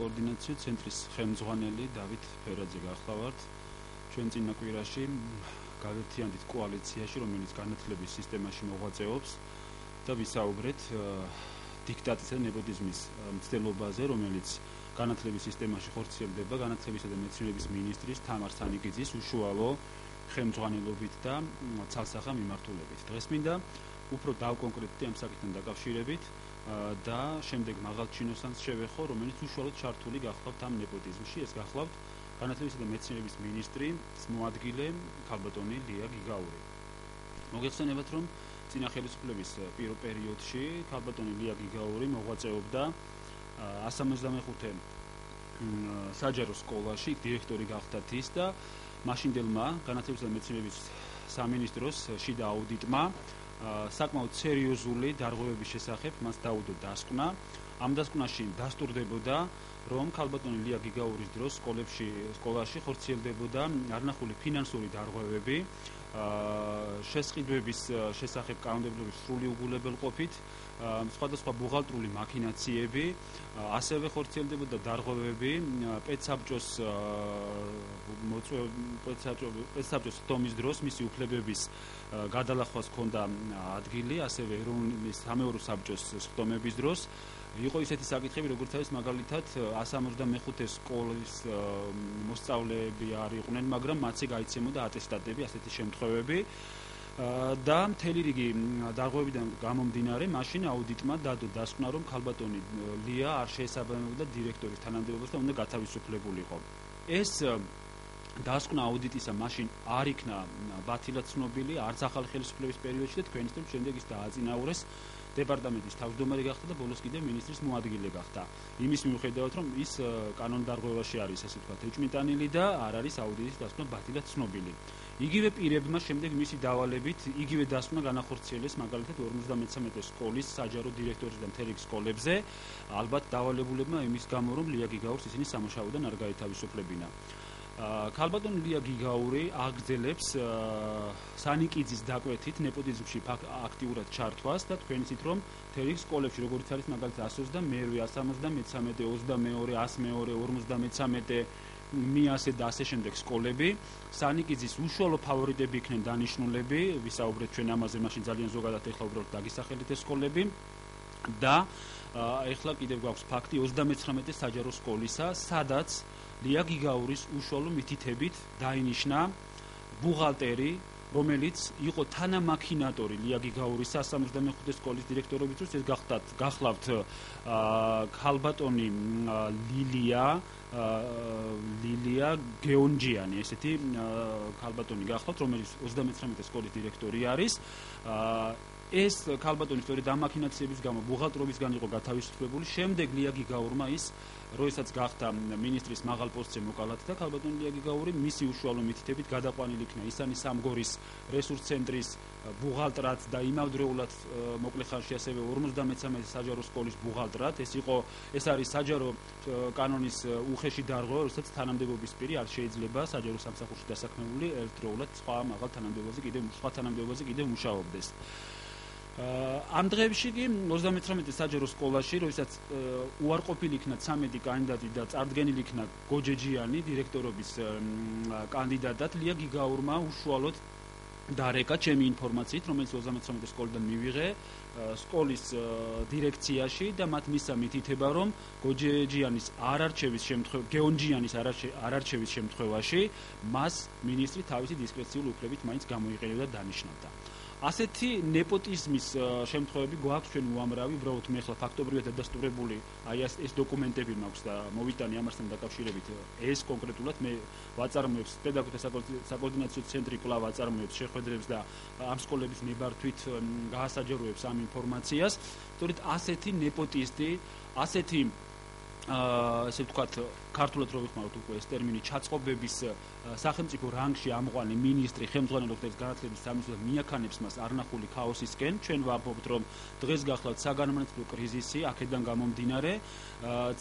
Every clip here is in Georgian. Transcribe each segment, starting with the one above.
საკოორდინაციო ცენტრის ხელმძღვანელი დავით ფერაძე გახლავართ. ჩვენ წინა კვირაში გავერთიანდით კოალიციაში, რომელიც განათლების სისტემაში მოღვაწეობს და ვისაუბრეთ დიქტატისა და ნეპოტიზმის მცდელობაზე, რომელიც განათლების სისტემაში ხორციელდება განათლებისა და მეცნიერების მინისტრის თამარ სანიკიძის უშუალო ხელმძღვანელობით და ცალსახა მიმართულებით. დღეს მინდა უფრო დავკონკრეტდი ამ საკითხთან დაკავშირებით და შემდეგ მაღალ ჩინოსანს შევეხო, რომელიც უშუალოდ ჩართული გახლავთ ამ ნეპოტიზმში. ეს გახლავთ განათლებისა და მეცნიერების მინისტრის მოადგილე ქალბატონი ლია გიგაური. მოგეხსენებათ, რომ წინა ხელისუფლების პირველ პერიოდში ქალბატონი ლია გიგაური მოღვაწეობდა 165 საჯარო სკოლაში, დირექტორი გახდა ის და მაშინდელმა განათლებისა და მეცნიერების სამინისტროს შიდა აუდიტმა საკმაოდ სერიოზული დარღვევების შესახებ მას დაუდო დასკვნა. ამ დასკვნაში დასტურდებოდა, რომ ქალბატონი ლია გიგაურის დროს სკოლაში ხორციელდებოდა არნახული ფინანსური დარღვევები, შესყიდვების შესახებ კანონმდებლობის სრული უგულებელყოფით, სხვადასხვა ბუღალტრული მაქინაციები, ასევე ხორციელდებოდა დარღვევები პედსაბჭოს ხდომის დროს მისი უფლებების გადალახვას ჰქონდა ადგილი, ასევე ეროვნული სამეურვეო საბჭოს ხდომების დროს. იყო ისეთი საკითხები, როგორც არის მაგალითად 165 სკოლის მოსწავლეები არ იყვნენ, მაგრამ მათზე გაიცემოდა ატესტატები, ასეთი შემთხვევები და მთელი რიგი დარღვევებიდან გამომდინარე, მაშინ აუდიტმა დადო დასკვნა, რომ ქალბატონი ლია არ შეესაბამებოდა დირექტორის თანამდებობას და უნდა გათავისუფლებულიყო. ეს დასკვნა აუდიტისა მაშინ არ იქნა ბათილად ცნობილი, არც ახალი ხელისუფლების პერიოდში და თქვენ იცით, შემდეგ ის დააწინაურეს დეპარტამენტის თავმჯდომარე გახდა და ბოლოს კიდევ მინისტრის მოადგილე გახდა. იმის მიუხედავად, რომ ის კანონდარღვევაში არის, ასე ვთქვათ, ეჭვმიტანილი და არ არის აუდიტის დასკვნა ბათილად ცნობილი. იგივე პირებმა შემდეგ მისი დავალებით იგივე დასკვნა განახორციელეს მაგალითად 53 სკოლის საჯარო დირექტორის და მთელი სკოლებზე, ალბათ დავალებულებმა იმის გამო, რომ ლია გიგაურს ისინი სამუშაოდან არ გაეთავისუფლებინა. ქალბატონი ლია გიგაური აგრძელებს სანიკიძის დაკვეთით ნეპოტიზმში აქტიურად ჩართვას და თქვენ იცით, რომ მთელი სკოლებში, როგორც არის მაგალითად 122, 173, 22, 102, 53, მიასე და ასე შემდეგ სკოლები სანიკიძის უშუალო ფავორიტები იქნენ დანიშნულები, ვისაუბრეთ ჩვენ ამაზე, მაშინ ძალიან ზოგადად ეხლა უბრალოდ დაგისახელით ეს სკოლები და ეხლა კიდევ გვაქვს ფაქტი 39 საჯარო სკოლისა, სადაც ლია გიგაურის უშუალო მითითებით დაინიშნა ბუღალტერი, რომელიც იყო თანამაქინატორი ლია გიგაურის 165 სკოლის დირექტორობის დროს. ეს გახლავთ ქალბატონი ლილია გეონჯიანი, ესეთი ქალბატონი გახლავთ, რომელიც 39 სკოლის დირექტორი არის. ეს ქალბატონი სწორედ ამ მაქინაციების გამო ბუღალტრობისგან იყო გათავისუფლებული. შემდეგ ლია გიგაურმა ის როდესაც გახდა მინისტრის მაღალ პოსტზე მოკალათი და ქალბატონი ლია გიგაური მისი უშუალო მითითებით გადაყვანილი იქნა ისანი სამგორის რესურს ცენტრის ბუღალტრად და იმავდროულად მოკლე ხანში ასევე 53 საჯარო სკოლის ბუღალტრად. ეს არის საჯარო კანონის უხეში დარღვევა, როდესაც თანამდებობის პირი არ შეიძლება საჯარო სამსახურში დასაქმებული ერთდროულად სხვა მაღალ თანამდებობაზე კიდევ მუშაობდეს. ამ დღეებში კი 39 საჯარო სკოლაში, როდესაც უარყოფილი იქნა 13 კანდიდატი და წარდგენილი იქნა გოჯეჯიანი დირექტორობის კანდიდატად, ლია გიგაურმა უშუალოდ დარეკა ჩემი ინფორმაციით, რომელიც 39 სკოლიდან მივიღე სკოლის დირექციაში და მათ მისცა მითითება, რომ გეონჯიანის არარჩევის შემთხვევაში მას მინისტრი თავისი დისკრეციული უფლებით მაინც გამოიყენებდა და დანიშნავდა. ასეთი ნეპოტიზმის შემთხვევები გვაქვს ჩვენ უამრავი, უბრალოდ მე ახლა ფაქტობრივად დადასტურებული ეს დოკუმენტები მაქვს და მოვიტანი ამასთან დაკავშირებით ეს კონკრეტულად მე ვაწარმოებს პედაგოგთა საკოორდინაციო ცენტრი კვლავ აწარმოებს შეხვედრებს და ამ სკოლების ნებართვით გაასაჯაროებს ამ ინფორმაციას. სწორედ ასეთი ნეპოტისტი, ასეთი ესე ვთქვათ, ქართულად რო ვიხმაროთ უკვე ეს ტერმინი ჩაწყობების სახელმწიფო რანგში ამყვანი მინისტრი ხელმძღვანელობს ეს განათლების სამინისტროს და მიაქანებს მას არნახული ქაოსისკენ. ჩვენ ვამბობთ, რომ დღეს გახლავთ საგანმანათლებლო კრიზისი, აქედან გამომდინარე,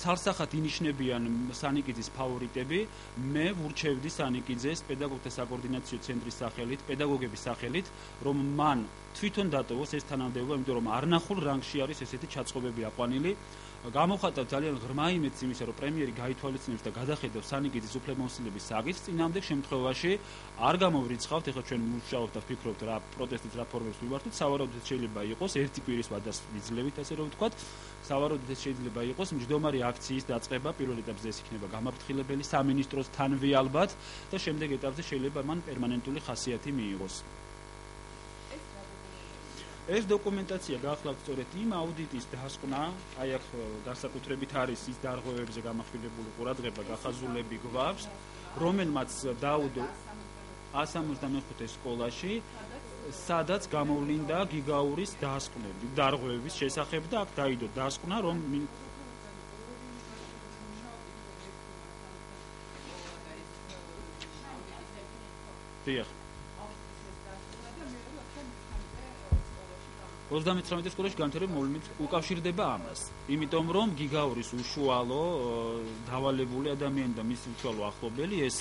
ცალსახად ინიშნებიან სანიკიძის ფავორიტები. მე ვურჩევდი სანიკიძეს პედაგოგთა საკოორდინაციო ცენტრის სახელით, პედაგოგების სახელით, რომ მან თვითონ დატოვოს ეს თანამდებობა, იმიტომ რომ არნახულ რანგში არის ესეთი ჩაწყობები აყვანილი. გამოხატა ძალიან ღრმა იმედს იმისა, რომ პრემიერი გაითვალისწინებს და გადახედავს სანიკიძის უფლებამოსილების საკითხს, წინამდელ შემთხვევაში არ გამოვრიცხავთ, ეხლა ჩვენ მუშაობთ და ვფიქრობთ რა პროტესტის რა ფორმებს მივართოთ, სავარაუდოდ შეიძლება იყოს ერთი კვირის ვადას ვიძლევით, ასე რომ ვთქვათ, სავარაუდოდ ეს შეიძლება იყოს მჯდომარე აქციის დაწყება, პირველ ეტაპზე ეს იქნება გამაფრთხილებელი სამინისტროსთან ალბათ და შემდეგ ეტაპზე შეიძლება მან პერმანენტული ხასიათი მიიღოს. ეს დოკუმენტაცია გახლავთ სწორედ იმ აუდიტის დასკვნა, აი აქ განსაკუთრებით არის ის დარღვევებზე გამახვილებული ყურადღება, გახაზულები გვაქვს, რომელმაც დაუდო 165 სკოლაში, სადაც გამოვლინდა გიგაურის დასკვნები, დარღვევების შესახებ და აქ დაიდო დასკვნა, რომ დიახ 39 სკოლაში განვითარება მოვლენით უკავშირდება ამას. იმიტომ რომ გიგაურის უშუალო დავალებული ადამიანი და მის უშუალო ახლობელი ეს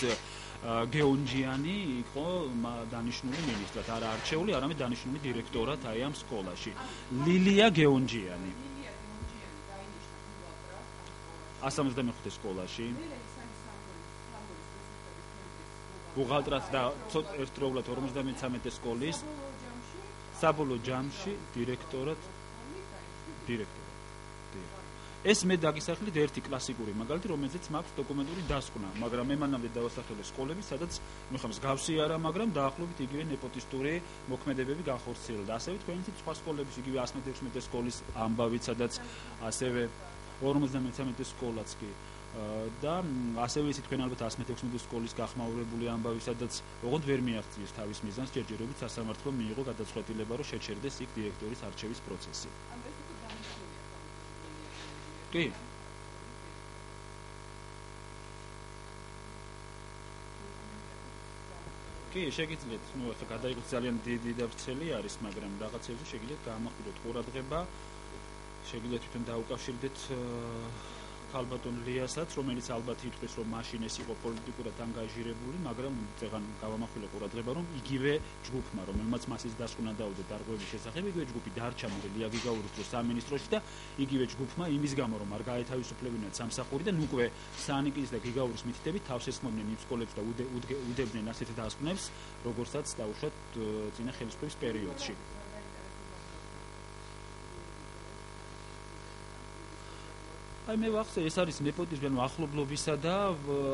გეონჯიანი იყო დანიშნული მინისტრად, არა არჩეული, არამედ დანიშნული დირექტორად აი ამ სკოლაში. ლილია გეონჯიანი. 165 სკოლაში. ბუღალტრად და ერთდროულად 53 სკოლის საბოლოო ჯამში დირექტორად. ეს მე დაგისახლით ერთი კლასიკური მაგალითი, რომელზეც მაქვს დოკუმენტური დასკვნა, მაგრამ მე მანამდე დავასახელე სკოლები, სადაც მსგავსი არა, მაგრამ დაახლოებით იგივე ნეპოტისტური მოქმედებები განხორციელდა. ასევე თქვენ იცით სხვა სკოლების იგივე 116 სკოლის ამბავით, სადაც ასევე 53 სკოლაც კი და ასევე ისიც თქვენ ალბათ 116 სკოლის გახმაურებული ამბავი, სადაც ოღონდ ვერ მიაღწიეს თავის მიზანს, ჯერჯერობით სასამართლომ მიიღო გადაწყვეტილება, რომ შეჩერდეს იქ დირექტორის არჩევის პროცესი. კი. კი, შეგიძლიათ, ახლა გადაიღოთ ძალიან დიდი და ვრცელი არის, მაგრამ რაღაცებზე შეგიძლიათ გაამახვილოთ ყურადღება, შეგიძლიათ თვითონ დაუკავშირდეთ ქალბატონ ლიასაც, რომელიც ალბათ ითქვის, რომ მაშინ ეს იყო პოლიტიკურად ანგაჟირებული, მაგრამ წეგან გავამახვილე ყურადღება, რომ იგივე ჯგუფმა, რომელმაც მასის დასკვნა დაუდო დარღვევების შესახებ, იგივე ჯგუფი დარჩა ლია გიგაურის დროს სამინისტროში და იგივე ჯგუფმა იმის გამო, რომ არ გაეთავისუფლებინათ სამსახური და უკვე სანიკიძის და გიგაურის მითითებით თავს ესხმოდნენ იმ სკოლებს და უდებდნენ ასეთ დასკვნებს, როგორცაც დაუშვათ წინა ხელისუფლების პერიოდში. აი მე ვახსენე, ეს არის ნეპოტიზმი, ახლობლობისა და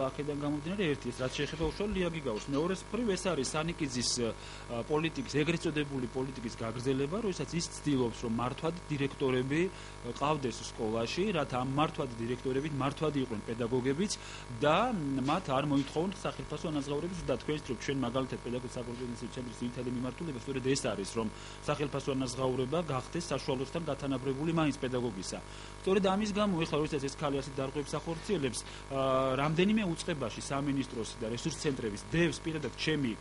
აქედან გამომდინარე ერთი ეს რაც შეეხება უშუალოდ ლია გიგაურს. მეორე მხრივ ეს არის სანიკიძის პოლიტიკის, ეგრეთ წოდებული პოლიტიკის გაგრძელება, როდესაც ის ცდილობს, რომ მართვად დირექტორები ყავდეს სკოლაში, რათა ამ მართვად დირექტორებით მართვად იყვნენ პედაგოგებიც და მათ არ მოითხოვონ სახელმწიფო ანაზღაურების და თქვენს რომ ჩვენ მაგალითად პედაგოგის საკონფერენციო ცენტრის ძირითადი მიმართულება სწორედ ეს არის, რომ სახელმწიფო ანაზღაურება გახდეს საშუალოსთან გათანაბრებული მაინც პედაგოგისა. სწორედ ამის გამო ეხლა როდესაც ეს ქალი ასეთ დარღვევებს ახორციელებს, რამდენიმე უწყებაში სამინისტროსი და რესურს ცენტრების დევს პირადად ჩემი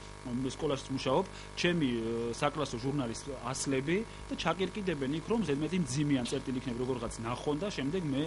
სკოლაში მუშაობ, ჩემი საკლასო ჟურნალის ასლები და ჩაკირკიდებენ იქ, რომ ზედმეტი მძიმიან წერტილი იქნება როგორღაც ნახონ და შემდეგ მე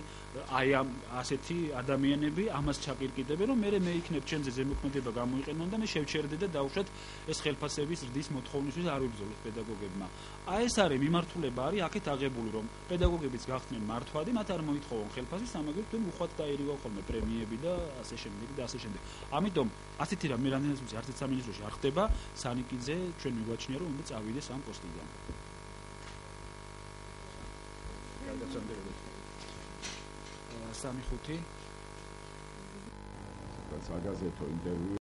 აი ამ ასეთი ადამიანები ამას ჩაკირკიდებენ, რომ მე იქნებ ჩემზე ზემოქმედება გამოიყენონ და მე შევჩერდე და დავუშვათ ეს ხელფასების ზრდის მოთხოვნისთვის არ ვიბრძოლოთ პედაგოგებმა. აი ეს არის მიმართულება არის აქეთ აღებული, რომ პედაგოგებიც გახდნენ მართვადი, მათ არ მოითხოვონ ხელფასის, ამაგერ თქვენ უხვად დაერივა ხოლმე პრემიები და ასე შემდეგ და ასე შემდეგ. ამიტომ ასეთი რამ მე რამდენადაც ვიცი, არც სამინისტროში არ ხდება, სანიკიძე ჩვენ მიგვაჩნია, რომ უნდა წავიდეს ამ პოსტიდან. სამი ხუთი საგაზეთო ინტერვიუ